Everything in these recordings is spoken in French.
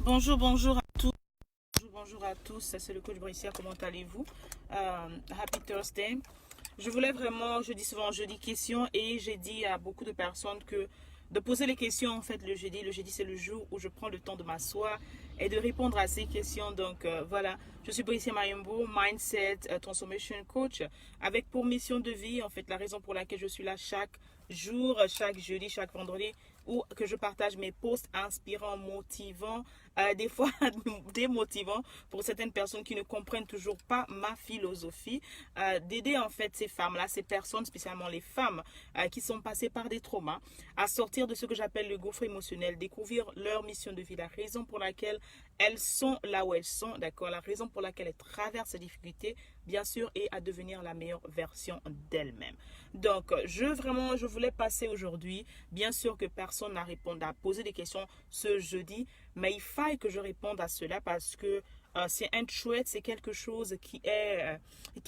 Bonjour à tous. Bonjour à tous. C'est le coach Bricia. Comment allez-vous? Happy Thursday. Je voulais vraiment, je dis souvent jeudi questions et j'ai dit à beaucoup de personnes que de poser les questions en fait le jeudi. Le jeudi c'est le jour où je prends le temps de m'asseoir et de répondre à ces questions. Donc voilà, je suis Bricia Mayembo, Mindset Transformation Coach, avec pour mission de vie en fait la raison pour laquelle je suis là chaque jour, chaque jeudi, chaque vendredi, où que je partage mes posts inspirants, motivants, des fois démotivants pour certaines personnes qui ne comprennent toujours pas ma philosophie, d'aider en fait ces femmes-là, ces personnes, spécialement les femmes qui sont passées par des traumas, à sortir de ce que j'appelle le gouffre émotionnel, découvrir leur mission de vie, la raison pour laquelle elles sont là où elles sont, d'accord, la raison pour laquelle elles traversent ces difficultés, bien sûr, et à devenir la meilleure version d'elles-mêmes. Donc, je voulais passer aujourd'hui, bien sûr que personne n'a répondu à poser des questions ce jeudi, mais il faille que je réponde à cela parce que c'est un chouette, c'est quelque chose qui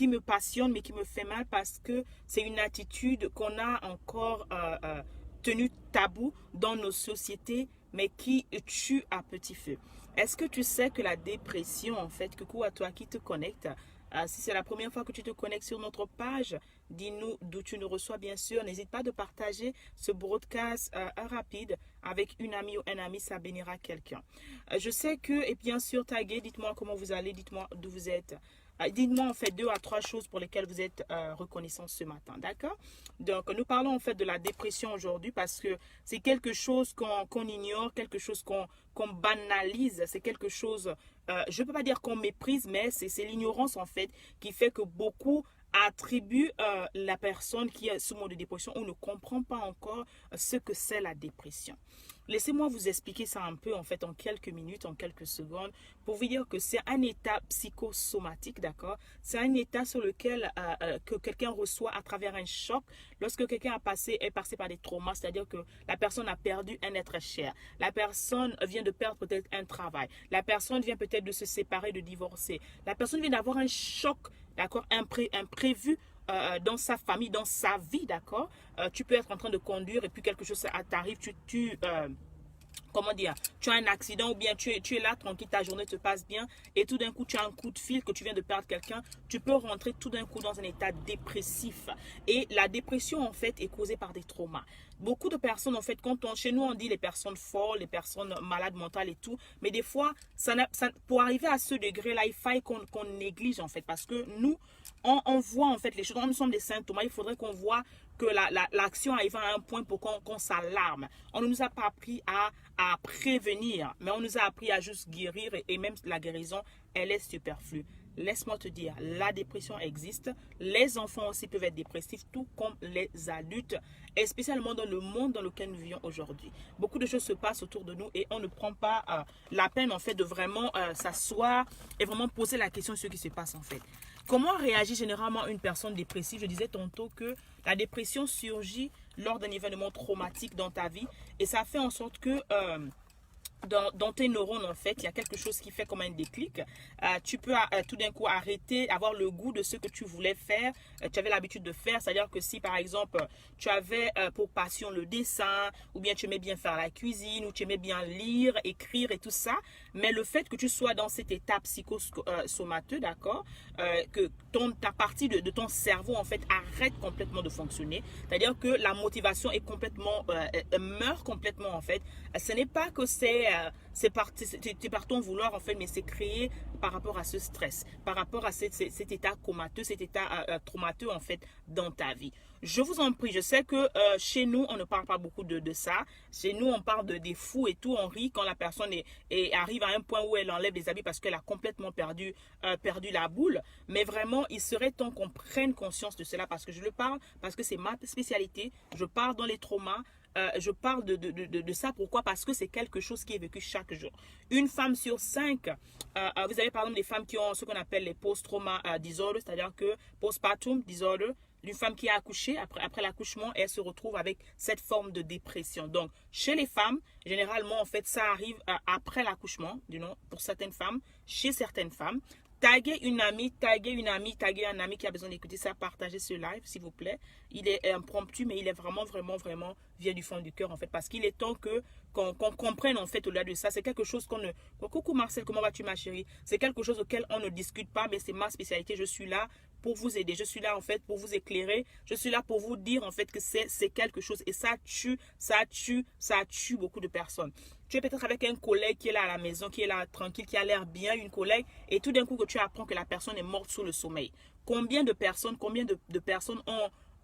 me passionne mais qui me fait mal parce que c'est une attitude qu'on a encore tenue tabou dans nos sociétés mais qui tue à petit feu. Est-ce que tu sais que la dépression, en fait, coucou à toi qui te connecte, si c'est la première fois que tu te connectes sur notre page, dis-nous d'où tu nous reçois, bien sûr. N'hésite pas de partager ce broadcast rapide avec une amie ou un ami, ça bénira quelqu'un. Je sais que, et bien sûr, taguez, dites-moi comment vous allez, dites-moi d'où vous êtes. Dites-moi en fait 2 à 3 choses pour lesquelles vous êtes reconnaissant ce matin, d'accord? Donc, nous parlons en fait de la dépression aujourd'hui parce que c'est quelque chose qu'on ignore, quelque chose qu'on banalise, c'est quelque chose, je ne peux pas dire qu'on méprise, mais c'est l'ignorance en fait qui fait que beaucoup attribuent la personne qui est sous mode de dépression ou ne comprend pas encore ce que c'est la dépression. Laissez-moi vous expliquer ça un peu en fait en quelques minutes, en quelques secondes, pour vous dire que c'est un état psychosomatique, d'accord? C'est un état sur lequel que quelqu'un reçoit à travers un choc lorsque quelqu'un est passé par des traumas, c'est-à-dire que la personne a perdu un être cher, la personne vient de perdre peut-être un travail, la personne vient peut-être de se séparer, de divorcer, la personne vient d'avoir un choc, d'accord, imprévu dans sa famille, dans sa vie, d'accord. Tu peux être en train de conduire et puis quelque chose t'arrive, comment dire, tu as un accident ou bien tu es là tranquille, ta journée te passe bien et tout d'un coup tu as un coup de fil que tu viens de perdre quelqu'un, tu peux rentrer tout d'un coup dans un état dépressif. Et la dépression en fait est causée par des traumas. Beaucoup de personnes en fait, chez nous on dit les personnes folles, les personnes malades mentales et tout, mais des fois pour arriver à ce degré là il faille qu'on néglige en fait parce que nous on voit en fait les choses, nous sommes des symptômes, il faudrait qu'on voit que l'action arrive à un point pour qu'on s'alarme. On ne nous a pas appris à prévenir, mais on nous a appris à juste guérir et même la guérison, elle est superflue. Laisse-moi te dire, la dépression existe. Les enfants aussi peuvent être dépressifs, tout comme les adultes, et spécialement dans le monde dans lequel nous vivons aujourd'hui. Beaucoup de choses se passent autour de nous et on ne prend pas la peine en fait de vraiment s'asseoir et vraiment poser la question de ce qui se passe en fait. Comment réagit généralement une personne dépressive? Je disais tantôt que la dépression surgit lors d'un événement traumatique dans ta vie et ça fait en sorte que dans tes neurones, en fait, il y a quelque chose qui fait comme un déclic. Tu peux tout d'un coup arrêter, avoir le goût de ce que tu voulais faire, tu avais l'habitude de faire. C'est-à-dire que si, par exemple, tu avais pour passion le dessin, ou bien tu aimais bien faire la cuisine, ou tu aimais bien lire, écrire et tout ça, mais le fait que tu sois dans cet état psychosomateux, d'accord, que ta partie de ton cerveau, en fait, arrête complètement de fonctionner. C'est-à-dire que la motivation est complètement, meurt complètement, en fait. Ce n'est pas que c'est par ton vouloir en fait, mais c'est créé par rapport à ce stress, par rapport à cet état comateux, cet état traumateur en fait dans ta vie. Je vous en prie, je sais que chez nous, on ne parle pas beaucoup de ça. Chez nous, on parle des fous et tout. On rit quand la personne arrive à un point où elle enlève les habits parce qu'elle a complètement perdu la boule. Mais vraiment, il serait temps qu'on prenne conscience de cela parce que je le parle, parce que c'est ma spécialité. Je parle dans les traumas. Je parle de ça, pourquoi? Parce que c'est quelque chose qui est vécu chaque jour. Une femme sur 5, vous avez par exemple des femmes qui ont ce qu'on appelle les post-trauma disorder, c'est-à-dire que postpartum disorder, une femme qui a accouché, après l'accouchement, elle se retrouve avec cette forme de dépression. Donc, chez les femmes, généralement, en fait, ça arrive après l'accouchement, pour certaines femmes, chez certaines femmes. Taguez une amie, taguez un ami qui a besoin d'écouter ça, partagez ce live, s'il vous plaît. Il est impromptu, mais il est vraiment, vient du fond du cœur, en fait, parce qu'il est temps qu'on comprenne, en fait, au-delà de ça. C'est quelque chose qu'on ne... Coucou Marcel, comment vas-tu, ma chérie? C'est quelque chose auquel on ne discute pas, mais c'est ma spécialité. Je suis là pour vous aider. Je suis là, en fait, pour vous éclairer. Je suis là pour vous dire, en fait, que c'est quelque chose. Et ça tue beaucoup de personnes. Tu es peut-être avec un collègue qui est là à la maison, qui est là tranquille, qui a l'air bien, une collègue, et tout d'un coup que tu apprends que la personne est morte sous le sommeil. Combien de personnes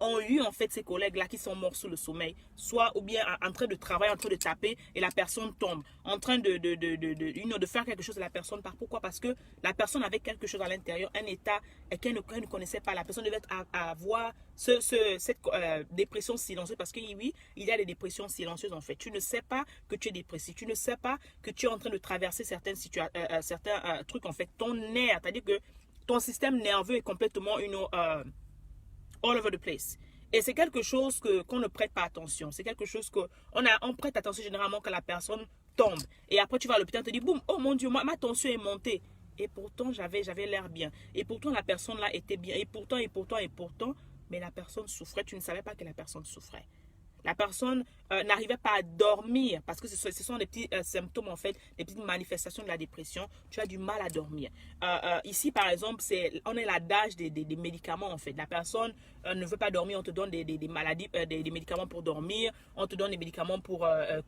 ont eu en fait ces collègues-là qui sont morts sous le sommeil, soit ou bien en train de travailler, en train de taper, et la personne tombe, en train de faire quelque chose, et la personne part. Pourquoi? Parce que la personne avait quelque chose à l'intérieur, un état qu'elle ne connaissait pas. La personne devait avoir cette dépression silencieuse, parce que oui, il y a des dépressions silencieuses en fait. Tu ne sais pas que tu es dépressif, tu ne sais pas que tu es en train de traverser certains trucs en fait. Ton nerf, c'est-à-dire que ton système nerveux est complètement all over the place. Et c'est quelque chose qu'on ne prête pas attention. C'est quelque chose on prête attention généralement quand la personne tombe. Et après, tu vas à l'hôpital, tu te dis, boum, oh mon Dieu, ma tension est montée. Et pourtant, j'avais l'air bien. Et pourtant, la personne là était bien. Et pourtant, mais la personne souffrait. Tu ne savais pas que la personne souffrait. La personne n'arrivait pas à dormir parce que ce sont des petits symptômes en fait, des petites manifestations de la dépression. Tu as du mal à dormir. Ici par exemple, on est l'adage des médicaments en fait. La personne ne veut pas dormir, on te donne des maladies, des médicaments pour dormir, on te donne des médicaments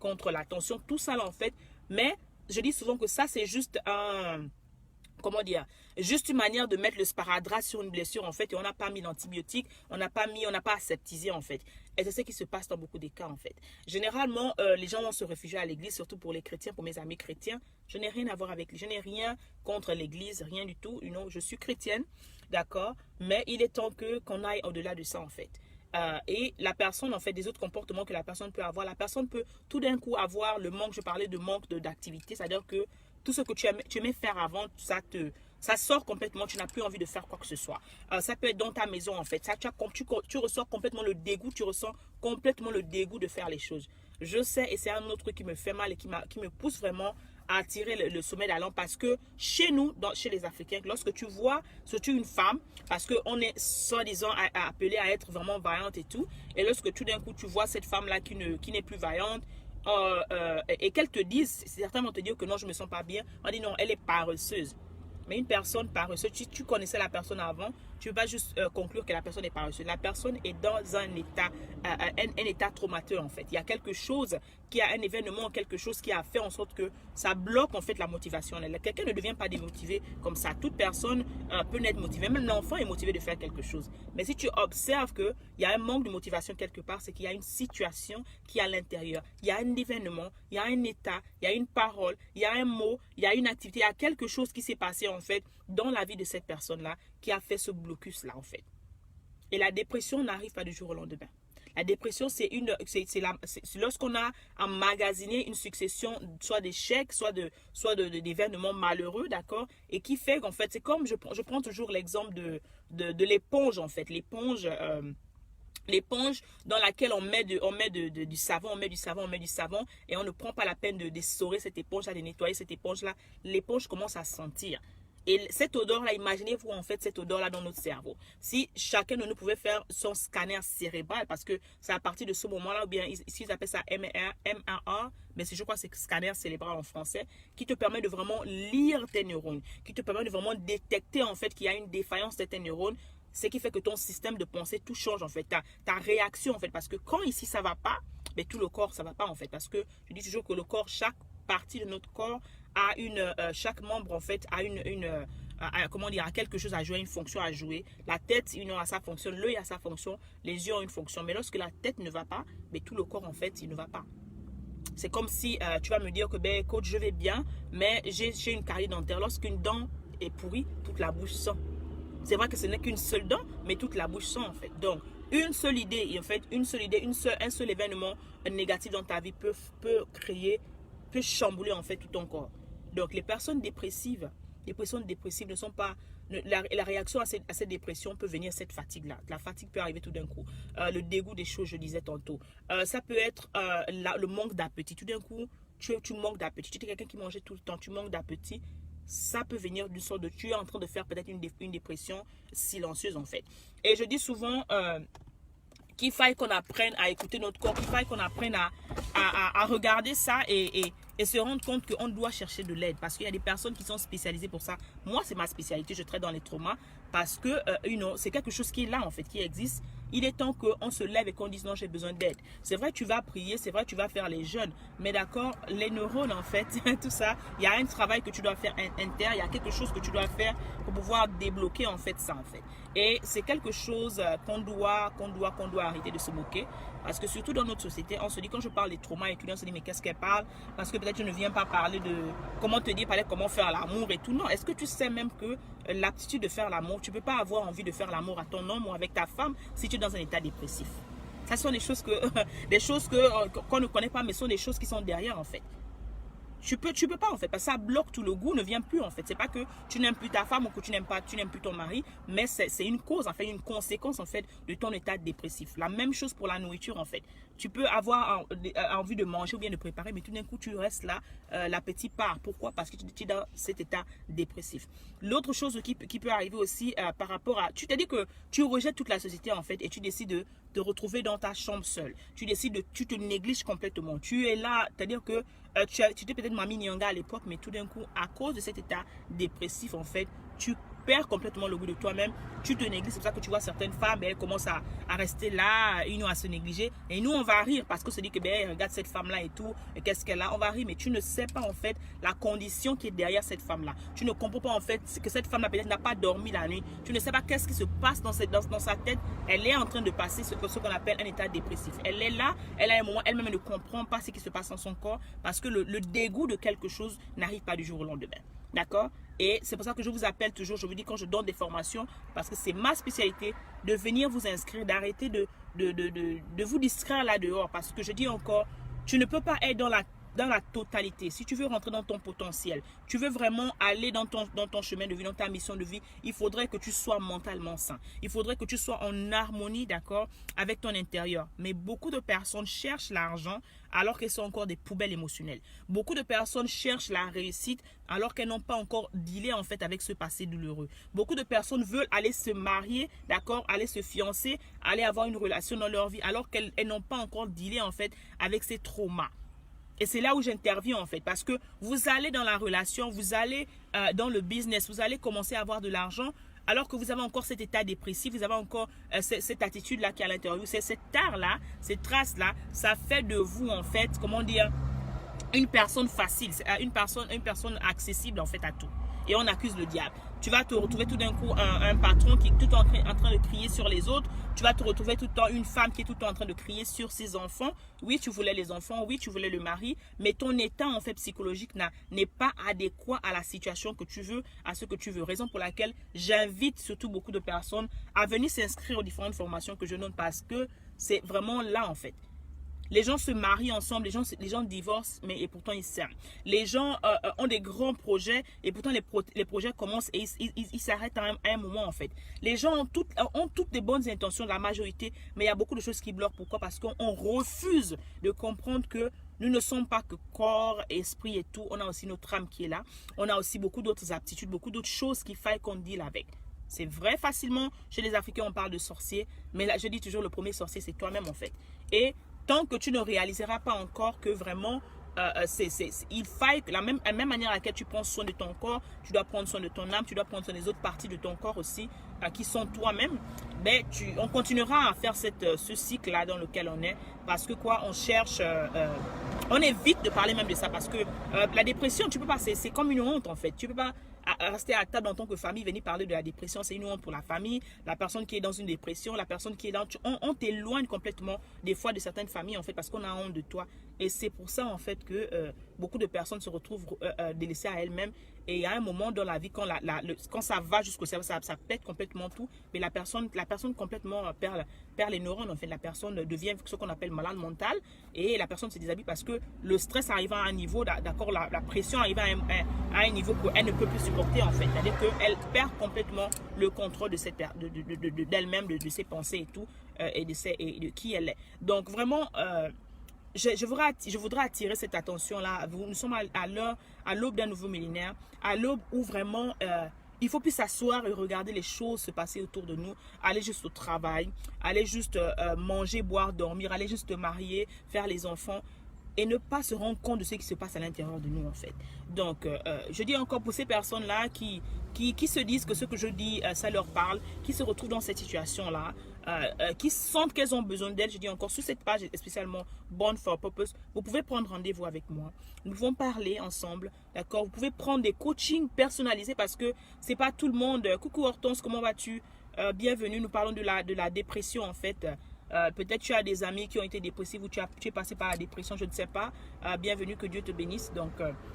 contre la tension, tout ça là en fait. Mais je dis souvent que ça c'est juste juste une manière de mettre le sparadrap sur une blessure en fait, et on n'a pas mis d'antibiotiques, on n'a pas aseptisé en fait. Et c'est ce qui se passe dans beaucoup des cas en fait. Généralement, les gens vont se réfugier à l'église, surtout pour les chrétiens, pour mes amis chrétiens. Je n'ai rien à voir avec, je n'ai rien contre l'église, rien du tout. Je suis chrétienne, d'accord, mais il est temps qu'on aille au-delà de ça en fait. Et la personne, en fait, des autres comportements que la personne peut avoir, la personne peut tout d'un coup avoir le manque, je parlais de manque d'activité, c'est-à-dire que tout ce que tu aimais faire avant, ça sort complètement, tu n'as plus envie de faire quoi que ce soit. Ça peut être dans ta maison en fait, tu ressens complètement le dégoût, tu ressens complètement le dégoût de faire les choses. Je sais, et c'est un autre truc qui me fait mal et qui me pousse vraiment à attirer le sommet de la lampe, parce que chez nous, chez les Africains, lorsque tu vois, surtout une femme, parce qu'on est soi-disant appelé à être vraiment vaillante et tout, et lorsque tout d'un coup tu vois cette femme-là qui n'est plus vaillante, et qu'elle te dise, certains vont te dire que non, je me sens pas bien, on dit non, elle est paresseuse. Mais une personne paresseuse, tu connaissais la personne avant, tu ne vas pas juste conclure que la personne est paresseuse. La personne est dans un état traumateur en fait. Il y a quelque chose, un événement, quelque chose qui a fait en sorte que ça bloque en fait la motivation. Quelqu'un ne devient pas démotivé comme ça. Toute personne peut n'être motivée. Même l'enfant est motivé de faire quelque chose. Mais si tu observes qu'il y a un manque de motivation quelque part, c'est qu'il y a une situation qui est à l'intérieur. Il y a un événement, il y a un état, il y a une parole, il y a un mot, il y a une activité, il y a quelque chose qui s'est passé en fait dans la vie de cette personne-là qui a fait ce blocus-là en fait. Et la dépression n'arrive pas du jour au lendemain. La dépression, c'est lorsqu'on a emmagasiné une succession soit d'échecs, soit d'événements malheureux, d'accord, et qui fait qu'en fait, c'est comme, je prends toujours l'exemple de l'éponge en fait, l'éponge dans laquelle on met du savon, et on ne prend pas la peine d'essorer cette éponge-là, de nettoyer cette éponge-là. L'éponge commence à sentir. Et cette odeur-là, imaginez-vous en fait cette odeur-là dans notre cerveau. Si chacun de nous pouvait faire son scanner cérébral, parce que c'est à partir de ce moment-là, ou bien ici ils appellent ça MRA, mais je crois que c'est scanner cérébral en français, qui te permet de vraiment lire tes neurones, qui te permet de vraiment détecter en fait qu'il y a une défaillance de tes neurones, ce qui fait que ton système de pensée, tout change en fait, ta réaction en fait, parce que quand ici ça va pas, mais tout le corps ça va pas en fait, parce que je dis toujours que le corps, chaque partie de notre corps a chaque membre en fait a quelque chose à jouer, une fonction à jouer. La tête a sa fonction, l'œil a sa fonction, les yeux ont une fonction, mais lorsque la tête ne va pas, mais tout le corps en fait il ne va pas. C'est comme si tu vas me dire que coach, je vais bien, mais j'ai une carie dentaire. Lorsqu'une dent est pourrie, toute la bouche sent. C'est vrai que ce n'est qu'une seule dent, mais toute la bouche sent en fait. Donc une seule idée, et en fait un seul événement négatif dans ta vie peut chambouler en fait tout ton corps. Donc les personnes dépressives ne sont pas... La réaction à cette dépression peut venir cette fatigue-là. La fatigue peut arriver tout d'un coup. Le dégoût des choses, je disais tantôt. Ça peut être le manque d'appétit. Tout d'un coup, tu manques d'appétit. Tu es quelqu'un qui mangeait tout le temps, tu manques d'appétit. ça peut venir d'une sorte de tu es en train de faire peut-être une dépression silencieuse en fait. Et je dis souvent qu'il faille qu'on apprenne à écouter notre corps, qu'il faille qu'on apprenne à regarder ça et se rendre compte qu'on doit chercher de l'aide parce qu'il y a des personnes qui sont spécialisées pour ça. Moi, c'est ma spécialité, je traite dans les traumas parce que c'est quelque chose qui est là en fait, qui existe. Il est temps qu'on se lève et qu'on dise non, j'ai besoin d'aide. C'est vrai, tu vas prier, c'est vrai, tu vas faire les jeûnes, mais d'accord, les neurones en fait, tout ça, il y a un travail que tu dois faire interne, il y a quelque chose que tu dois faire pour pouvoir débloquer en fait ça en fait. Et c'est quelque chose qu'on doit arrêter de se moquer parce que surtout dans notre société, on se dit, quand je parle des traumas étudiants, on se dit mais qu'est-ce qu'elle parle? Parce que peut-être je ne viens pas parler de comment te dire, parler comment faire l'amour et tout. Non, est-ce que tu sais même que l'aptitude de faire l'amour, tu ne peux pas avoir envie de faire l'amour à ton homme ou avec ta femme si tu es dans un état dépressif. Ça sont des choses qu'on ne connaît pas, mais sont des choses qui sont derrière en fait. Tu peux pas en fait, parce que ça bloque tout, le goût ne vient plus en fait. C'est pas que tu n'aimes plus ta femme ou que tu n'aimes plus ton mari, mais c'est une cause en fait, une conséquence en fait de ton état dépressif. La même chose pour la nourriture en fait. Tu peux avoir envie de manger ou bien de préparer, mais tout d'un coup tu restes là, l'appétit part. Pourquoi? Parce que tu es dans cet état dépressif. L'autre chose qui peut arriver aussi par rapport à, tu t'es dit que tu rejettes toute la société en fait et tu décides de te retrouver dans ta chambre seule. Tu te négliges complètement. Tu es là, c'est-à-dire que tu étais peut-être Mami Nyanga à l'époque, mais tout d'un coup, à cause de cet état dépressif, en fait, tu perds complètement le goût de toi-même, tu te négliges. C'est pour ça que tu vois certaines femmes, elles commencent à rester là, à se négliger. Et nous, on va rire parce qu'on se dit que, regarde cette femme-là et tout, qu'est-ce qu'elle a, on va rire. Mais tu ne sais pas, en fait, la condition qui est derrière cette femme-là. Tu ne comprends pas, en fait, que cette femme-là, peut-être, n'a pas dormi la nuit. Tu ne sais pas qu'est-ce qui se passe dans sa tête. Elle est en train de passer ce qu'on appelle un état dépressif. Elle est là, elle a un moment, elle-même ne comprend pas ce qui se passe dans son corps parce que le dégoût de quelque chose n'arrive pas du jour au lendemain. D'accord? Et c'est pour ça que je vous appelle toujours, je vous dis quand je donne des formations, parce que c'est ma spécialité, de venir vous inscrire, d'arrêter de vous distraire là dehors. Parce que je dis encore, tu ne peux pas être dans la totalité. Si tu veux rentrer dans ton potentiel, tu veux vraiment aller dans ton chemin de vie, dans ta mission de vie, il faudrait que tu sois mentalement sain. Il faudrait que tu sois en harmonie, d'accord, avec ton intérieur. Mais beaucoup de personnes cherchent l'argent alors qu'elles sont encore des poubelles émotionnelles. Beaucoup de personnes cherchent la réussite alors qu'elles n'ont pas encore dealé en fait avec ce passé douloureux. Beaucoup de personnes veulent aller se marier, d'accord, aller se fiancer, aller avoir une relation dans leur vie alors qu'elles n'ont pas encore dealé en fait avec ces traumas. Et c'est là où j'interviens en fait, parce que vous allez dans la relation, vous allez dans le business, vous allez commencer à avoir de l'argent, alors que vous avez encore cet état dépressif, vous avez encore cette attitude-là qui est à l'intérieur. C'est cet art-là, cette trace-là, ça fait de vous en fait, comment dire, une personne facile, une personne accessible en fait à tout. Et on accuse le diable. Tu vas te retrouver tout d'un coup un patron qui est tout en train de crier sur les autres. Tu vas te retrouver tout le temps une femme qui est tout le temps en train de crier sur ses enfants. Oui, tu voulais les enfants, oui, tu voulais le mari, mais ton état en fait psychologique n'est pas adéquat à la situation que tu veux, à ce que tu veux. Raison pour laquelle j'invite surtout beaucoup de personnes à venir s'inscrire aux différentes formations que je donne parce que c'est vraiment là en fait. Les gens se marient ensemble, les gens divorcent, et pourtant ils s'aiment. Les gens ont des grands projets et pourtant les projets commencent et ils s'arrêtent à un moment en fait. Les gens ont toutes des bonnes intentions, la majorité, mais il y a beaucoup de choses qui bloquent. Pourquoi? Parce qu'on refuse de comprendre que nous ne sommes pas que corps, esprit et tout. On a aussi notre âme qui est là. On a aussi beaucoup d'autres aptitudes, beaucoup d'autres choses qu'il faille qu'on deal avec. C'est vrai, facilement, chez les Africains, on parle de sorcier, mais là, je dis toujours, le premier sorcier, c'est toi-même en fait. Et tant que tu ne réaliseras pas encore que vraiment, il faille, la même manière à laquelle tu prends soin de ton corps, tu dois prendre soin de ton âme, tu dois prendre soin des autres parties de ton corps aussi, qui sont toi-même, mais on continuera à faire ce cycle-là dans lequel on est, parce que quoi, on cherche, on évite de parler même de ça, parce que la dépression, tu peux pas, c'est comme une honte en fait, tu peux pas rester à table en tant que famille, venir parler de la dépression, c'est une honte pour la famille, la personne qui est dans une dépression, la personne qui est dans... On t'éloigne complètement des fois de certaines familles en fait parce qu'on a honte de toi et c'est pour ça en fait que beaucoup de personnes se retrouvent délaissées à elles-mêmes et il y a un moment dans la vie quand, quand ça va jusqu'au cerveau, ça pète complètement tout, mais la personne complètement perd les neurones en fait, la personne devient ce qu'on appelle malade mental et la personne se déshabille parce que le stress arrive à un niveau, d'accord, la pression arrive à un niveau qu'elle ne peut plus supporter en fait, c'est-à-dire qu'elle perd complètement le contrôle d'elle-même, de ses pensées et tout, et de qui elle est. Donc vraiment, je voudrais attirer cette attention-là à vous. Nous sommes à l'aube d'un nouveau millénaire, à l'aube où vraiment il faut plus s'asseoir et regarder les choses se passer autour de nous, aller juste au travail, aller juste manger, boire, dormir, aller juste te marier, faire les enfants et ne pas se rendre compte de ce qui se passe à l'intérieur de nous en fait. Donc je dis encore pour ces personnes-là qui se disent que ce que je dis ça leur parle, qui se retrouvent dans cette situation-là, qui sentent qu'elles ont besoin d'aide, je dis encore sur cette page spécialement Born for Purpose, vous pouvez prendre rendez-vous avec moi. Nous pouvons parler ensemble, d'accord? Vous pouvez prendre des coachings personnalisés parce que c'est pas tout le monde. Coucou Hortense, comment vas-tu? Bienvenue, nous parlons de la dépression en fait. Peut-être tu as des amis qui ont été dépressifs ou tu es passé par la dépression, je ne sais pas. Bienvenue, que Dieu te bénisse. Donc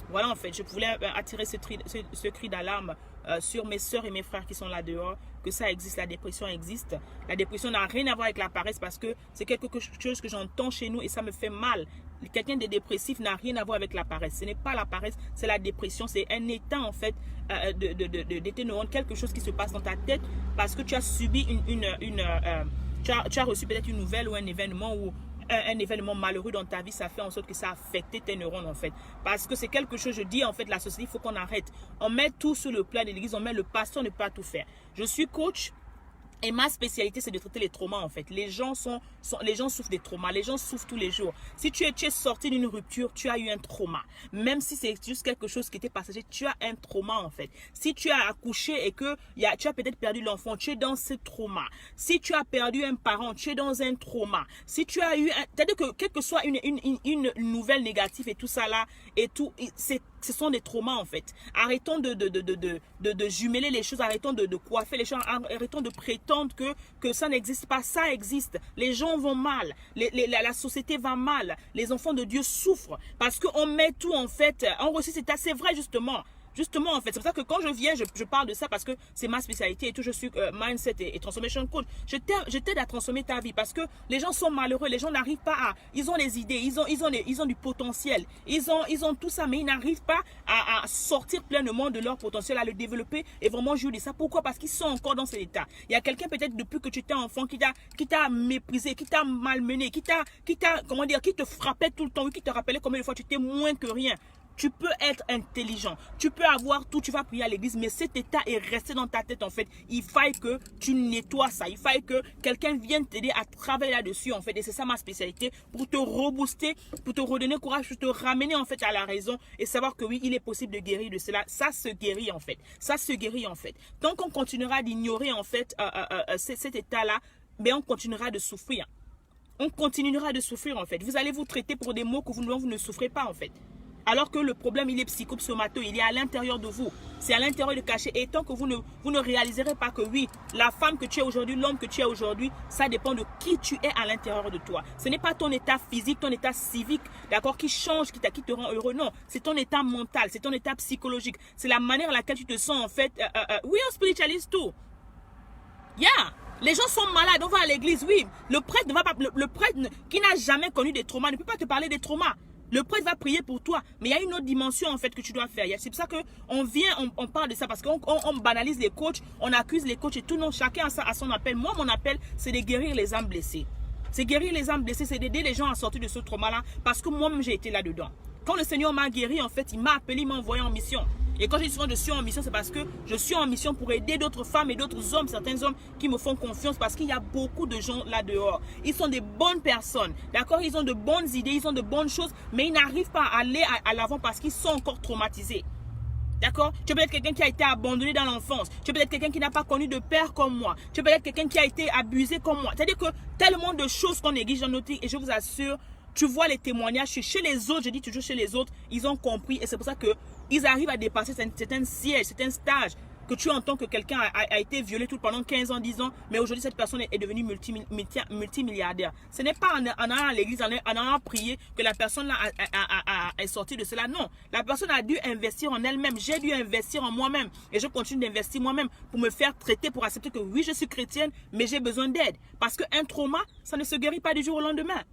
voilà en fait, je voulais attirer ce cri d'alarme sur mes soeurs et mes frères qui sont là dehors, que ça existe, la dépression existe. La dépression n'a rien à voir avec la paresse parce que c'est quelque chose que j'entends chez nous et ça me fait mal. Quelqu'un de dépressif n'a rien à voir avec la paresse. Ce n'est pas la paresse, c'est la dépression. C'est un état en fait d'état neuronal, quelque chose qui se passe dans ta tête parce que tu as subi tu as reçu peut-être une nouvelle ou un événement ou un événement malheureux dans ta vie, ça fait en sorte que ça a affecté tes neurones en fait. Parce que c'est quelque chose, je dis en fait, la société, il faut qu'on arrête. On met tout sur le plan de l'église, on met le pasteur ne peut pas tout faire. Je suis coach. Et ma spécialité, c'est de traiter les traumas en fait. Les gens souffrent des traumas. Les gens souffrent tous les jours. Si tu es sorti d'une rupture, tu as eu un trauma. Même si c'est juste quelque chose qui était passager, tu as un trauma en fait. Si tu as accouché et que tu as peut-être perdu l'enfant, tu es dans ce trauma. Si tu as perdu un parent, tu es dans un trauma. Si tu as eu c'est-à-dire que quelle que soit une nouvelle négative et tout ça là, et tout, ce sont des traumas en fait. Arrêtons de jumeler les choses, arrêtons de coiffer les choses, arrêtons de prétendre que ça n'existe pas. Ça existe. Les gens vont mal, la société va mal, les enfants de Dieu souffrent parce qu'on met tout en fait, on reçoit, c'est vrai justement. Justement, en fait, c'est pour ça que quand je viens, je parle de ça parce que c'est ma spécialité et tout. Je suis mindset et transformation coach. Je t'aide à transformer ta vie parce que les gens sont malheureux. Les gens n'arrivent pas à... Ils ont des idées, ils ont du potentiel. Ils ont tout ça, mais ils n'arrivent pas à sortir pleinement de leur potentiel, à le développer et vraiment jouir de ça. Pourquoi? Parce qu'ils sont encore dans cet état. Il y a quelqu'un peut-être depuis que tu étais enfant qui t'a méprisé, qui t'a malmené, qui te frappait tout le temps, qui te rappelait combien de fois tu étais moins que rien. Tu peux être intelligent, tu peux avoir tout, tu vas prier à l'église, mais cet état est resté dans ta tête en fait. Il faille que tu nettoies ça, il faille que quelqu'un vienne t'aider à travailler là-dessus en fait. Et c'est ça ma spécialité, pour te rebooster, pour te redonner courage, pour te ramener en fait à la raison et savoir que oui, il est possible de guérir de cela. Ça se guérit en fait, ça se guérit en fait. Tant qu'on continuera d'ignorer en fait cet état-là, ben on continuera de souffrir. On continuera de souffrir en fait. Vous allez vous traiter pour des maux que vous ne souffrez pas en fait. Alors que le problème, il est psychosomato, il est à l'intérieur de vous. C'est à l'intérieur de caché. Et tant que vous ne réaliserez pas que oui, la femme que tu es aujourd'hui, l'homme que tu es aujourd'hui, ça dépend de qui tu es à l'intérieur de toi. Ce n'est pas ton état physique, ton état civique, d'accord, qui change, qui te rend heureux. Non, c'est ton état mental, c'est ton état psychologique. C'est la manière à laquelle tu te sens en fait. Oui, on spiritualise tout. Yeah! Les gens sont malades, on va à l'église, oui. Le prêtre qui n'a jamais connu des traumas ne peut pas te parler des traumas. Le prêtre va prier pour toi, mais il y a une autre dimension en fait que tu dois faire. C'est pour ça qu'on parle de ça parce qu'on banalise les coachs, on accuse les coachs et tout. Non, chacun a son appel. Moi, mon appel, c'est de guérir les âmes blessées. C'est guérir les âmes blessées, c'est d'aider les gens à sortir de ce trauma-là parce que moi-même, j'ai été là-dedans. Quand le Seigneur m'a guéri, en fait, il m'a appelé, il m'a envoyé en mission. Et quand je dis souvent je suis en mission, c'est parce que je suis en mission pour aider d'autres femmes et d'autres hommes, certains hommes qui me font confiance parce qu'il y a beaucoup de gens là dehors. Ils sont des bonnes personnes, d'accord? Ils ont de bonnes idées, ils ont de bonnes choses, mais ils n'arrivent pas à aller à l'avant parce qu'ils sont encore traumatisés. D'accord? Tu peux être quelqu'un qui a été abandonné dans l'enfance. Tu peux être quelqu'un qui n'a pas connu de père comme moi. Tu peux être quelqu'un qui a été abusé comme moi. C'est-à-dire que tellement de choses qu'on néglige dans notre vie et je vous assure, tu vois les témoignages chez les autres, je dis toujours chez les autres, ils ont compris et c'est pour ça qu'ils arrivent à dépasser certains sièges, certains stages que tu entends que quelqu'un a été violé tout pendant 15 ans, 10 ans, mais aujourd'hui cette personne est devenue multimilliardaire. Ce n'est pas en allant à l'église, en allant prier que la personne là est sortie de cela. Non, la personne a dû investir en elle-même. J'ai dû investir en moi-même et je continue d'investir moi-même pour me faire traiter, pour accepter que oui, je suis chrétienne, mais j'ai besoin d'aide. Parce qu'un trauma, ça ne se guérit pas du jour au lendemain.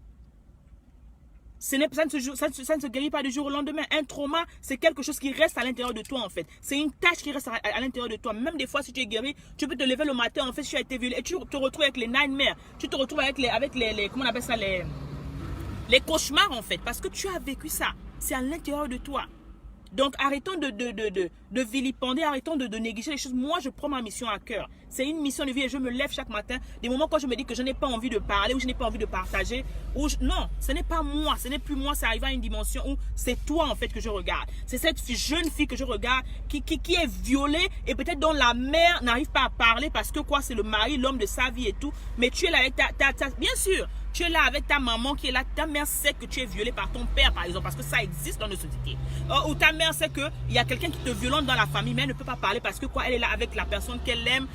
Ça ne se guérit pas du jour au lendemain. Un trauma, c'est quelque chose qui reste à l'intérieur de toi en fait. C'est une tâche qui reste à l'intérieur de toi. Même des fois, si tu es guéri, tu peux te lever le matin, en fait, si tu as été violé, et tu te retrouves avec les nightmares. Tu te retrouves avec les comment on appelle ça, Les cauchemars en fait, parce que tu as vécu ça. C'est à l'intérieur de toi. Donc, arrêtons de vilipender, arrêtons de négliger les choses. Moi, je prends ma mission à cœur. C'est une mission de vie et je me lève chaque matin. Des moments quand je me dis que je n'ai pas envie de parler ou je n'ai pas envie de partager. Non, ce n'est pas moi, ce n'est plus moi. Ça arrive à une dimension où c'est toi en fait que je regarde. C'est cette jeune fille que je regarde qui est violée et peut-être dont la mère n'arrive pas à parler parce que quoi, c'est le mari, l'homme de sa vie et tout. Mais tu es là avec bien sûr. Tu es là avec ta maman qui est là. Ta mère sait que tu es violé par ton père, par exemple, parce que ça existe dans nos sociétés. Ou ta mère sait qu'il y a quelqu'un qui te violente dans la famille, mais elle ne peut pas parler parce que quoi, elle est là avec la personne qu'elle aime,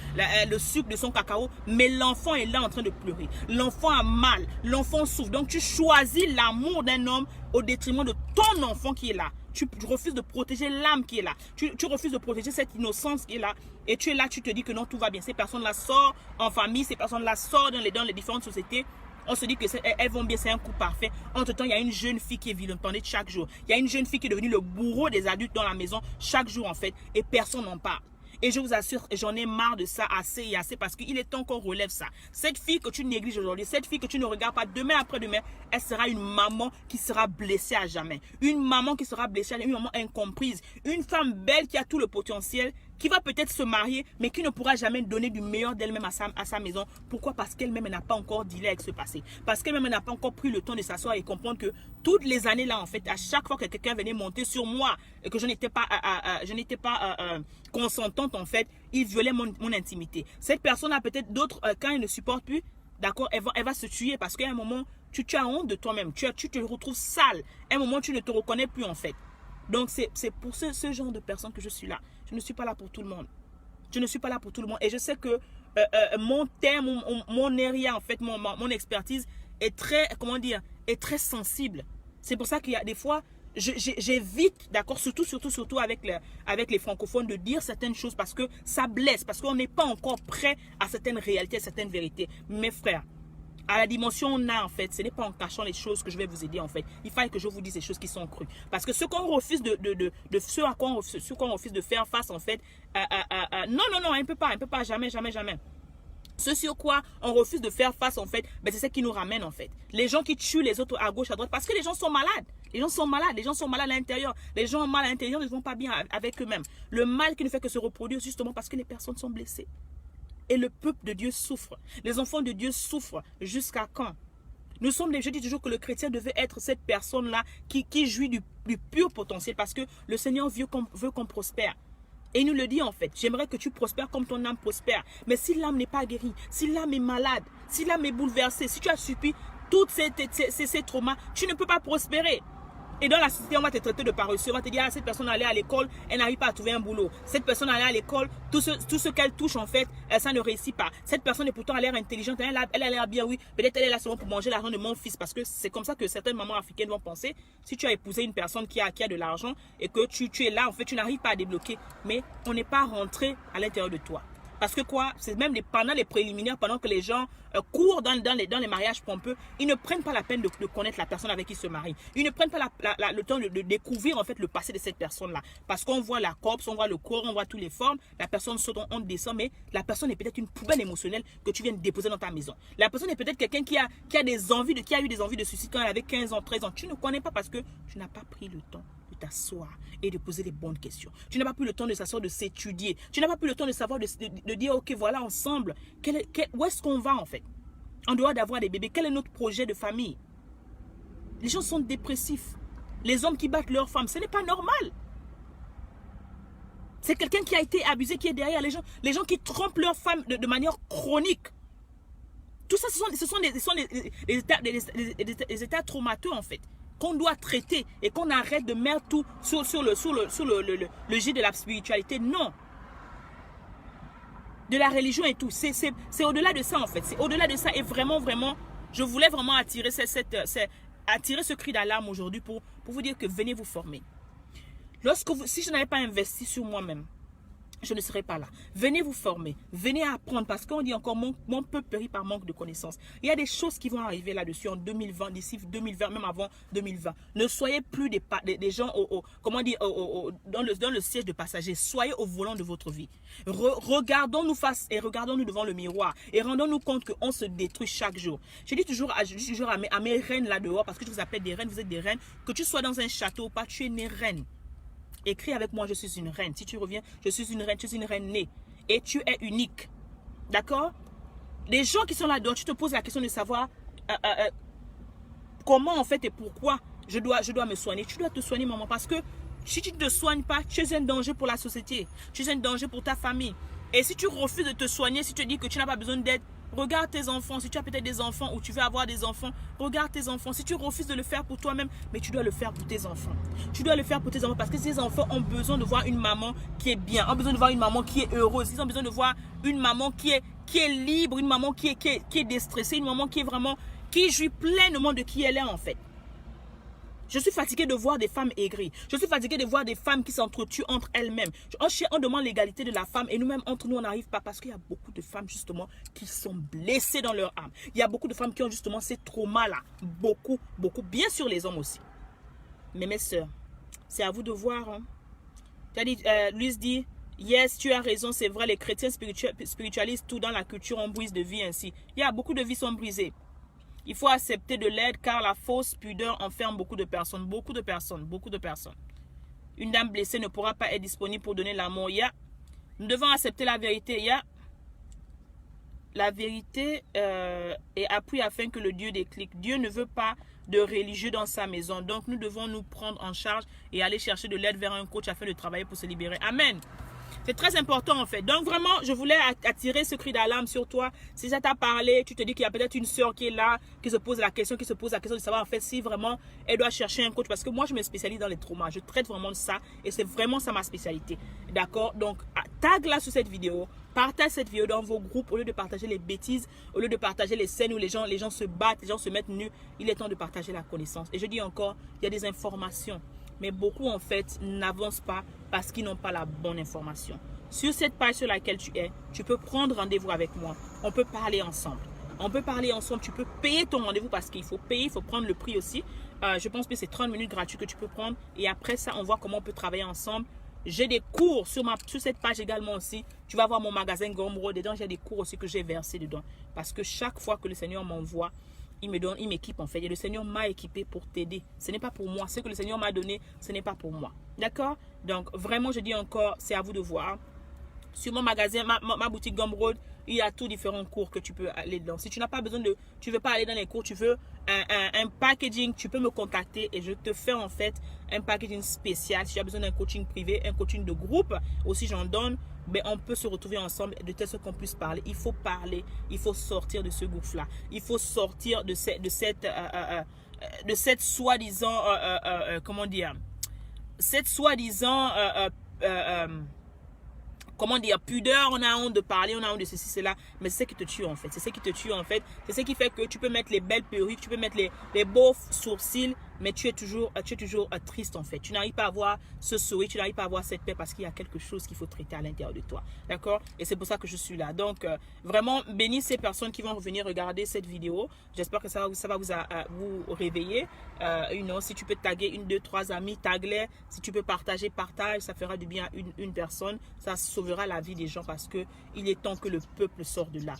le sucre de son cacao. Mais l'enfant est là en train de pleurer. L'enfant a mal. L'enfant souffre. Donc tu choisis l'amour d'un homme au détriment de ton enfant qui est là. Tu refuses de protéger l'âme qui est là. Tu refuses de protéger cette innocence qui est là. Et tu es là, tu te dis que non, tout va bien. Ces personnes-là sortent en famille, ces personnes-là sortent dans les différentes sociétés. On se dit qu'elles vont bien, c'est un coup parfait. Entre-temps, il y a une jeune fille qui est vilipendée chaque jour. Il y a une jeune fille qui est devenue le bourreau des adultes dans la maison chaque jour en fait. Et personne n'en parle. Et je vous assure, j'en ai marre de ça assez et assez parce qu'il est temps qu'on relève ça. Cette fille que tu négliges aujourd'hui, cette fille que tu ne regardes pas demain après-demain, elle sera une maman qui sera blessée à jamais. Une maman qui sera blessée à jamais, une maman incomprise. Une femme belle qui a tout le potentiel, qui va peut-être se marier, mais qui ne pourra jamais donner du meilleur d'elle-même à sa maison. Pourquoi? Parce qu'elle-même n'a pas encore dealé avec ce passé. Parce qu'elle-même n'a pas encore pris le temps de s'asseoir et comprendre que toutes les années là, en fait, à chaque fois que quelqu'un venait monter sur moi et que je n'étais pas, consentante, en fait, il violait mon intimité. Cette personne a peut-être d'autres, quand elle ne supporte plus, d'accord, elle va se tuer parce qu'à un moment, tu as honte de toi-même. Tu te retrouves sale. À un moment, tu ne te reconnais plus, en fait. Donc, c'est pour ce genre de personnes que je suis là. Je ne suis pas là pour tout le monde. Je ne suis pas là pour tout le monde. Et je sais que mon thème, mon area, en fait, mon expertise est très, comment dire, est très sensible. C'est pour ça qu'il y a des fois, j'évite, d'accord, surtout avec les francophones, de dire certaines choses parce que ça blesse, parce qu'on n'est pas encore prêt à certaines réalités, à certaines vérités. Mes frères, à la dimension on a en fait, ce n'est pas en cachant les choses que je vais vous aider en fait. Il fallait que je vous dise les choses qui sont crues. Parce que ce qu'on refuse ce qu'on refuse de faire face en fait, non, elle ne peut pas, jamais. Ce sur quoi on refuse de faire face en fait, ben c'est ce qui nous ramène en fait. Les gens qui tuent les autres à gauche, à droite, parce que les gens sont malades. Les gens sont malades à l'intérieur. Les gens ont mal à l'intérieur, ils ne vont pas bien avec eux-mêmes. Le mal qui ne fait que se reproduire justement parce que les personnes sont blessées. Et le peuple de Dieu souffre. Les enfants de Dieu souffrent. Jusqu'à quand? Je dis toujours que le chrétien devait être cette personne-là qui jouit du pur potentiel parce que le Seigneur veut qu'on prospère. Et il nous le dit en fait. J'aimerais que tu prospères comme ton âme prospère. Mais si l'âme n'est pas guérie, si l'âme est malade, si l'âme est bouleversée, si tu as subi tous ces traumas, tu ne peux pas prospérer. Et dans la société, on va te traiter de paresseux. On va te dire, cette personne allait à l'école, elle n'arrive pas à trouver un boulot. Cette personne allait à l'école, tout ce qu'elle touche, en fait, ça ne réussit pas. Cette personne est pourtant à l'air intelligente. Elle a l'air bien, oui. Peut-être elle est là seulement pour manger l'argent de mon fils. Parce que c'est comme ça que certaines mamans africaines vont penser. Si tu as épousé une personne qui a de l'argent et que tu es là, en fait, tu n'arrives pas à débloquer. Mais on n'est pas rentré à l'intérieur de toi. Parce que quoi, c'est même pendant les préliminaires, pendant que les gens courent dans les mariages pompeux, ils ne prennent pas la peine de connaître la personne avec qui ils se marient. Ils ne prennent pas le temps de découvrir en fait le passé de cette personne-là. Parce qu'on voit la corpse, on voit le corps, on voit toutes les formes, la personne saute, on descend, mais la personne est peut-être une poubelle émotionnelle que tu viens de déposer dans ta maison. La personne est peut-être quelqu'un qui a eu des envies de suicide quand elle avait 15 ans, 13 ans. Tu ne connais pas parce que tu n'as pas pris le temps t'asseoir et de poser les bonnes questions. Tu n'as pas pris le temps de s'asseoir, de s'étudier. Tu n'as pas pris le temps de savoir, de dire, ok, voilà, ensemble, où est-ce qu'on va en fait? En dehors d'avoir des bébés, quel est notre projet de famille? Les gens sont dépressifs. Les hommes qui battent leurs femmes, ce n'est pas normal. C'est quelqu'un qui a été abusé qui est derrière. Les gens qui trompent leurs femmes de manière chronique. Tout ça, ce sont des états traumateux en fait, qu'on doit traiter et qu'on arrête de mettre tout sur le jet de la spiritualité. Non. De la religion et tout. C'est au-delà de ça en fait. C'est au-delà de ça et vraiment, je voulais vraiment attirer ce cri d'alarme aujourd'hui pour vous dire que venez vous former. Si je n'avais pas investi sur moi-même, je ne serai pas là. Venez vous former, venez apprendre parce qu'on dit encore mon peuple périt par manque de connaissances. Il y a des choses qui vont arriver là-dessus en 2020, d'ici 2020, même avant 2020. Ne soyez plus des gens comment dire, dans le siège de passagers. Soyez au volant de votre vie. Regardons-nous face et regardons-nous devant le miroir et rendons-nous compte qu'on se détruit chaque jour. Je dis toujours à mes reines là dehors, parce que je vous appelle des reines, vous êtes des reines, que tu sois dans un château ou pas, tu es née reine. Écris avec moi, je suis une reine. Si tu reviens, je suis une reine, tu es une reine née. Et tu es unique. D'accord? Les gens qui sont là-dedans, tu te poses la question de savoir comment en fait et pourquoi je dois me soigner. Tu dois te soigner, maman, parce que si tu ne te soignes pas, tu es un danger pour la société. Tu es un danger pour ta famille. Et si tu refuses de te soigner, si tu dis que tu n'as pas besoin d'aide, regarde tes enfants. Si tu as peut-être des enfants ou tu veux avoir des enfants, regarde tes enfants. Si tu refuses de le faire pour toi-même, mais tu dois le faire pour tes enfants. Tu dois le faire pour tes enfants parce que ces enfants ont besoin de voir une maman qui est bien, ont besoin de voir une maman qui est heureuse. Ils ont besoin de voir une maman qui est libre, une maman qui est déstressée, une maman qui jouit pleinement de qui elle est en fait. Je suis fatiguée de voir des femmes aigries. Je suis fatiguée de voir des femmes qui s'entretuent entre elles-mêmes. On demande l'égalité de la femme et nous-mêmes, entre nous, on n'arrive pas parce qu'il y a beaucoup de femmes, justement, qui sont blessées dans leur âme. Il y a beaucoup de femmes qui ont, justement, ces traumas-là. Beaucoup, beaucoup. Bien sûr, les hommes aussi. Mais mes sœurs, c'est à vous de voir. Hein. Louise dit, yes, tu as raison, c'est vrai, les chrétiens spiritualisent tout dans la culture, on brise de vie ainsi. Il y a beaucoup de vies sont brisées. Il faut accepter de l'aide car la fausse pudeur enferme beaucoup de personnes. Beaucoup de personnes. Une dame blessée ne pourra pas être disponible pour donner l'amour. Nous devons accepter la vérité. La vérité est appris afin que le Dieu déclique. Dieu ne veut pas de religieux dans sa maison. Donc nous devons nous prendre en charge et aller chercher de l'aide vers un coach afin de travailler pour se libérer. Amen. C'est très important en fait. Donc vraiment, je voulais attirer ce cri d'alarme sur toi. Si ça t'a parlé, tu te dis qu'il y a peut-être une soeur qui est là, qui se pose la question de savoir en fait si vraiment elle doit chercher un coach. Parce que moi, je me spécialise dans les traumas. Je traite vraiment de ça et c'est vraiment ça ma spécialité. D'accord? Donc, tag là sur cette vidéo. Partage cette vidéo dans vos groupes au lieu de partager les bêtises, au lieu de partager les scènes où les gens se battent, les gens se mettent nus. Il est temps de partager la connaissance. Et je dis encore, il y a des informations. Mais beaucoup en fait n'avancent pas parce qu'ils n'ont pas la bonne information. Sur cette page sur laquelle tu es, tu peux prendre rendez-vous avec moi. On peut parler ensemble. Tu peux payer ton rendez-vous parce qu'il faut payer, il faut prendre le prix aussi. Je pense que c'est 30 minutes gratuits que tu peux prendre. Et après ça, on voit comment on peut travailler ensemble. J'ai des cours sur cette page également aussi. Tu vas voir mon magasin Gomro. Dedans, j'ai des cours aussi que j'ai versés dedans. Parce que chaque fois que le Seigneur m'envoie, il m'équipe en fait. Et le Seigneur m'a équipé pour t'aider. Ce n'est pas pour moi. Ce que le Seigneur m'a donné, ce n'est pas pour moi. D'accord? Donc, vraiment, je dis encore, c'est à vous de voir. Sur mon magasin, ma boutique Gumroad, il y a tous différents cours que tu peux aller dedans. Si tu n'as pas besoin tu veux pas aller dans les cours, tu veux un packaging, tu peux me contacter et je te fais en fait un packaging spécial. Si tu as besoin d'un coaching privé, un coaching de groupe, aussi j'en donne. Mais on peut se retrouver ensemble de telle sorte qu'on puisse parler. Il faut parler, il faut sortir de ce gouffre-là. Il faut sortir de cette soi-disant, comment dire, cette soi-disant, comment dire, pudeur, on a honte de parler, on a honte de ceci, cela, mais c'est ce qui te tue en fait. C'est ce qui te tue en fait. C'est ce qui fait que tu peux mettre les belles perruques, tu peux mettre les beaux sourcils, mais tu es toujours triste en fait. Tu n'arrives pas à avoir ce sourire, tu n'arrives pas à avoir cette paix parce qu'il y a quelque chose qu'il faut traiter à l'intérieur de toi. D'accord? Et c'est pour ça que je suis là. Donc, vraiment, bénis ces personnes qui vont revenir regarder cette vidéo. J'espère que ça va vous réveiller. Si tu peux taguer 1, 2, 3 amis, tag-les. Si tu peux partager, partage. Ça fera du bien à une personne. Ça sauvera la vie des gens parce que il est temps que le peuple sorte de là.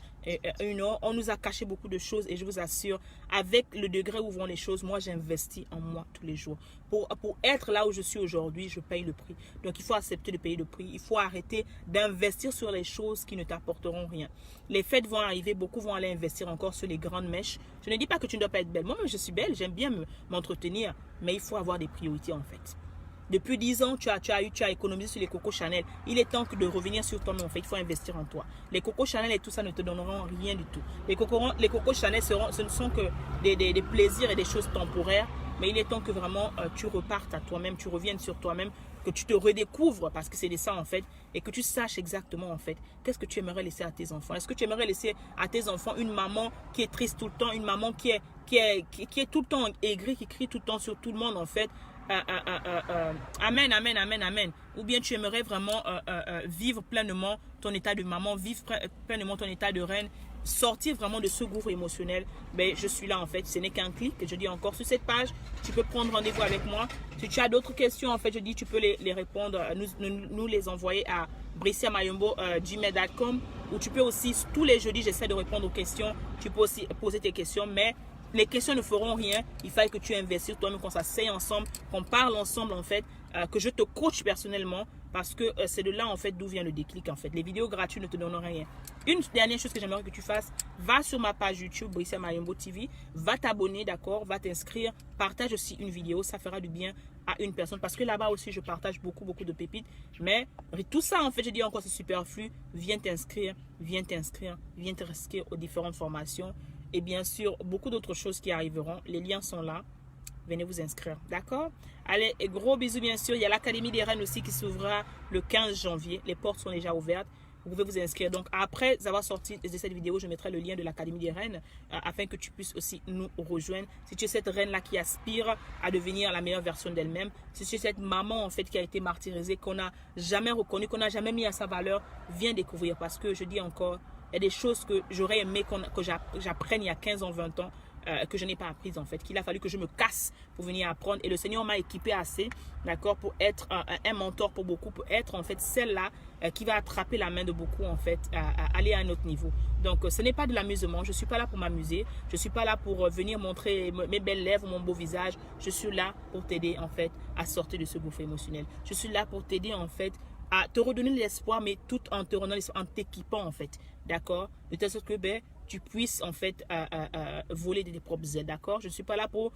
On nous a caché beaucoup de choses et je vous assure, avec le degré où vont les choses, moi j'investis en moi tous les jours. Pour être là où je suis aujourd'hui, je paye le prix. Donc il faut accepter de payer le prix. Il faut arrêter d'investir sur les choses qui ne t'apporteront rien. Les fêtes vont arriver, beaucoup vont aller investir encore sur les grandes mèches. Je ne dis pas que tu ne dois pas être belle. Moi-même je suis belle, j'aime bien m'entretenir, mais il faut avoir des priorités en fait. Depuis 10 ans, tu as économisé sur les Coco Chanel. Il est temps de revenir sur toi-même. En fait, il faut investir en toi. Les Coco Chanel et tout ça ne te donneront rien du tout. Les Coco Chanel, ce ne sont que des plaisirs et des choses temporaires. Mais il est temps que vraiment tu repartes à toi-même, tu reviennes sur toi-même, que tu te redécouvres parce que c'est de ça en fait. Et que tu saches exactement en fait qu'est-ce que tu aimerais laisser à tes enfants. Est-ce que tu aimerais laisser à tes enfants une maman qui est triste tout le temps, une maman qui est tout le temps aigrie, qui crie tout le temps sur tout le monde en fait. amen, amen, amen, amen. Ou bien tu aimerais vraiment vivre pleinement ton état de maman, vivre pleinement ton état de reine, sortir vraiment de ce gouffre émotionnel, ben, je suis là en fait. Ce n'est qu'un clic. Je dis encore sur cette page, tu peux prendre rendez-vous avec moi. Si tu as d'autres questions, en fait, je dis tu peux les répondre, nous les envoyer à briciamayombo@gmail.com, ou tu peux aussi, tous les jeudis, j'essaie de répondre aux questions. Tu peux aussi poser tes questions, mais les questions ne feront rien. Il faut que tu investisses toi-même, qu'on s'asseye ensemble, qu'on parle ensemble en fait, que je te coach personnellement, parce que c'est de là en fait d'où vient le déclic en fait. Les vidéos gratuites ne te donnent rien. Une dernière chose que j'aimerais que tu fasses, va sur ma page YouTube Bricia Mayombo TV, va t'abonner, d'accord, va t'inscrire, partage aussi une vidéo, ça fera du bien à une personne, parce que là-bas aussi je partage beaucoup de pépites, mais tout ça en fait je dis encore c'est superflu. Viens t'inscrire, viens t'inscrire, viens t'inscrire aux différentes formations. Et bien sûr, beaucoup d'autres choses qui arriveront. Les liens sont là. Venez vous inscrire. D'accord? Allez, et gros bisous bien sûr. Il y a l'Académie des Reines aussi qui s'ouvrira le 15 janvier. Les portes sont déjà ouvertes. Vous pouvez vous inscrire. Donc après avoir sorti de cette vidéo, je mettrai le lien de l'Académie des Reines afin que tu puisses aussi nous rejoindre. Si tu es cette reine-là qui aspire à devenir la meilleure version d'elle-même, si tu es cette maman en fait qui a été martyrisée, qu'on n'a jamais reconnue, qu'on n'a jamais mis à sa valeur, viens découvrir. Parce que je dis encore, il y a des choses que j'aurais aimé que j'apprenne il y a 15 ans, 20 ans, que je n'ai pas apprises en fait, qu'il a fallu que je me casse pour venir apprendre. Et le Seigneur m'a équipé assez, d'accord, pour être un mentor pour beaucoup, pour être en fait celle-là qui va attraper la main de beaucoup en fait, aller à un autre niveau. Donc ce n'est pas de l'amusement, je ne suis pas là pour m'amuser, je ne suis pas là pour venir montrer mes belles lèvres, mon beau visage. Je suis là pour t'aider en fait à sortir de ce gouffre émotionnel. Je suis là pour t'aider en fait à te redonner l'espoir, mais tout en te redonnant l'espoir, en t'équipant en fait, d'accord, de telle sorte que ben, tu puisses en fait voler de tes propres ailes, d'accord. Je ne suis pas là pour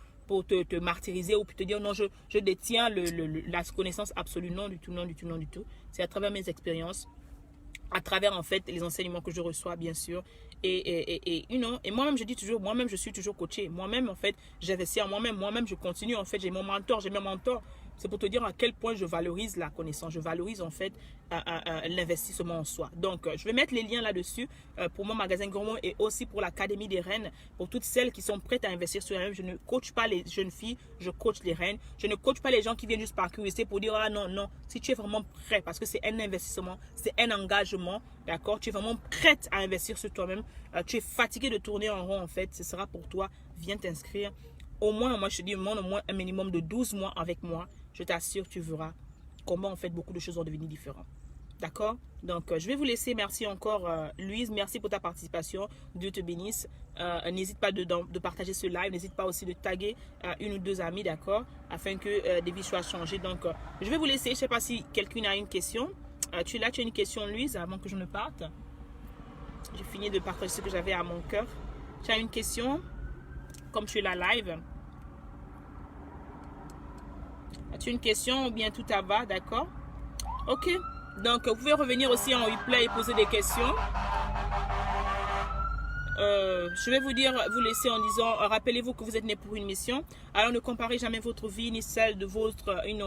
te martyriser ou pour te dire non, je détiens la connaissance absolue, non du tout, non du tout, non du tout. C'est à travers mes expériences, à travers en fait les enseignements que je reçois bien sûr, et moi-même je dis toujours, moi-même je suis toujours coaché, moi-même en fait j'investis en moi-même je continue en fait, j'ai mon mentor, j'ai mes mentors. C'est pour te dire à quel point je valorise la connaissance, je valorise en fait l'investissement en soi. Donc je vais mettre les liens là-dessus pour mon magasin Gourmand et aussi pour l'Académie des Reines, pour toutes celles qui sont prêtes à investir sur elles-mêmes. Je ne coach pas les jeunes filles, je coach les reines. Je ne coach pas les gens qui viennent juste par curiosité pour dire ah non, non. Si tu es vraiment prêt, parce que c'est un investissement, c'est un engagement, d'accord, tu es vraiment prête à investir sur toi-même, tu es fatigué de tourner en rond en fait, ce sera pour toi, viens t'inscrire. Au moins, moi je te dis, au moins un minimum de 12 mois avec moi, je t'assure, tu verras comment en fait beaucoup de choses vont devenir différentes. D'accord? Donc, je vais vous laisser. Merci encore, Louise. Merci pour ta participation. Dieu te bénisse. N'hésite pas de partager ce live. N'hésite pas aussi de taguer une ou deux amies, d'accord? Afin que des vies soient changées. Donc, je vais vous laisser. Je ne sais pas si quelqu'un a une question. Tu es là, tu as une question, Louise, avant que je ne parte. J'ai fini de partager ce que j'avais à mon cœur. Tu as une question? Comme tu es là live. As-tu une question ou bien tout va, d'accord? Ok. Donc, vous pouvez revenir aussi en replay et poser des questions. Je vais vous laisser en disant, rappelez-vous que vous êtes né pour une mission. Alors ne comparez jamais votre vie ni celle de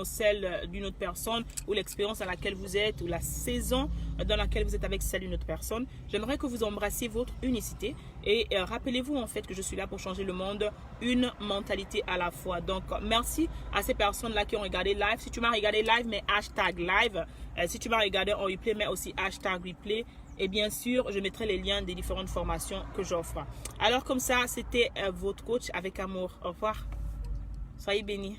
celle d'une autre personne, ou l'expérience dans laquelle vous êtes, ou la saison dans laquelle vous êtes avec celle d'une autre personne. J'aimerais que vous embrassiez votre unicité et rappelez-vous en fait que je suis là pour changer le monde, une mentalité à la fois. Donc merci à ces personnes-là qui ont regardé live. Si tu m'as regardé live, mais hashtag live. Si tu m'as regardé en replay, mais aussi hashtag replay. Et bien sûr, je mettrai les liens des différentes formations que j'offre. Alors comme ça, c'était votre coach avec amour. Au revoir. Soyez bénis.